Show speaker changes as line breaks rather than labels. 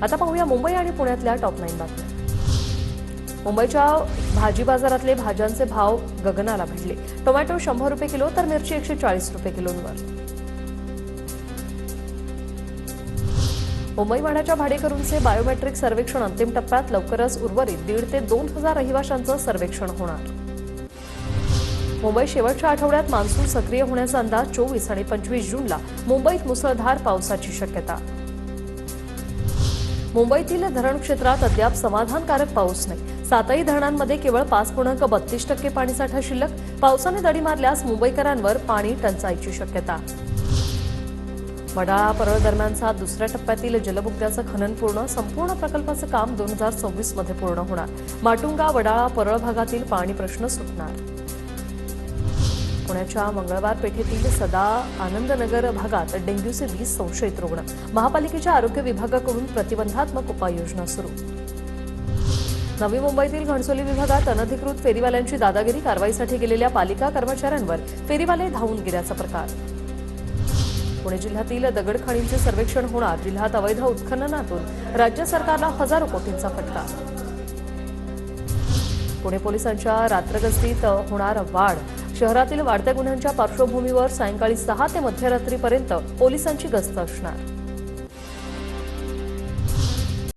आता पाहूया मुंबई आणि पुण्यातल्या टॉप 9 बातम्या। मुंबईच्या भाजी बाजारातले भाज्यांचे भाव गगनाला भिडले। टोमॅटो 100 रुपये किलो तर मिरची 140 रुपये किलोवर। मुंबई माडाच्या भाडेकरूंचे बायोमेट्रिक सर्वेक्षण अंतिम टप्प्यात। लवकरच उर्वरित 1,500 ते 2,000 रहिवाशांचं सर्वेक्षण होणार। मुंबई शेवटच्या आठवड्यात मान्सून सक्रिय होण्याचा अंदाज। 24 आणि 25 जूनला मुंबईत मुसळधार पावसाची शक्यता। मुंबईतील धरण क्षेत्रात अद्याप समाधानकारक पाऊस नाही। 7ही धरणांमध्ये केवळ 5.32% पाणीसाठा शिल्लक। पावसाने दडी मारल्यास मुंबईकरांवर पाणी टंचाईची शक्यता। वडाळा परळ दरम्यानचा दुसऱ्या टप्प्यातील जलबुकड्याचं खनन पूर्ण। संपूर्ण प्रकल्पाचं काम 2024 मध्ये पूर्ण होणार। माटुंगा वडाळा परळ भागातील पाणी प्रश्न सुटणार। पुण्याच्या मंगळवार पेठेतील सदा आनंदनगर भागात डेंग्यूचे 20 संशयित रुग्ण। महापालिकेच्या आरोग्य विभागाकडून प्रतिबंधात्मक उपाययोजना सुरू। नवी मुंबईतील घणसोली विभागात अनधिकृत फेरीवाल्यांची दादागिरी। कारवाईसाठी गेलेल्या पालिका कर्मचाऱ्यांवर फेरीवाले धावून गेल्याचा प्रकार। पुणे जिल्ह्यातील दगडखाणींचे सर्वेक्षण होणार। जिल्ह्यात अवैध उत्खननातून राज्य सरकारला हजारो कोटींचा फटका। पुणे पोलिसांच्या रात्रगस्तीत होणार वाढ। शहरातील वाढत्या गुन्ह्यांच्या पार्श्वभूमीवर सायंकाळी 6 ते मध्यरात्रीपर्यंत पोलिसांची गस्त असणार।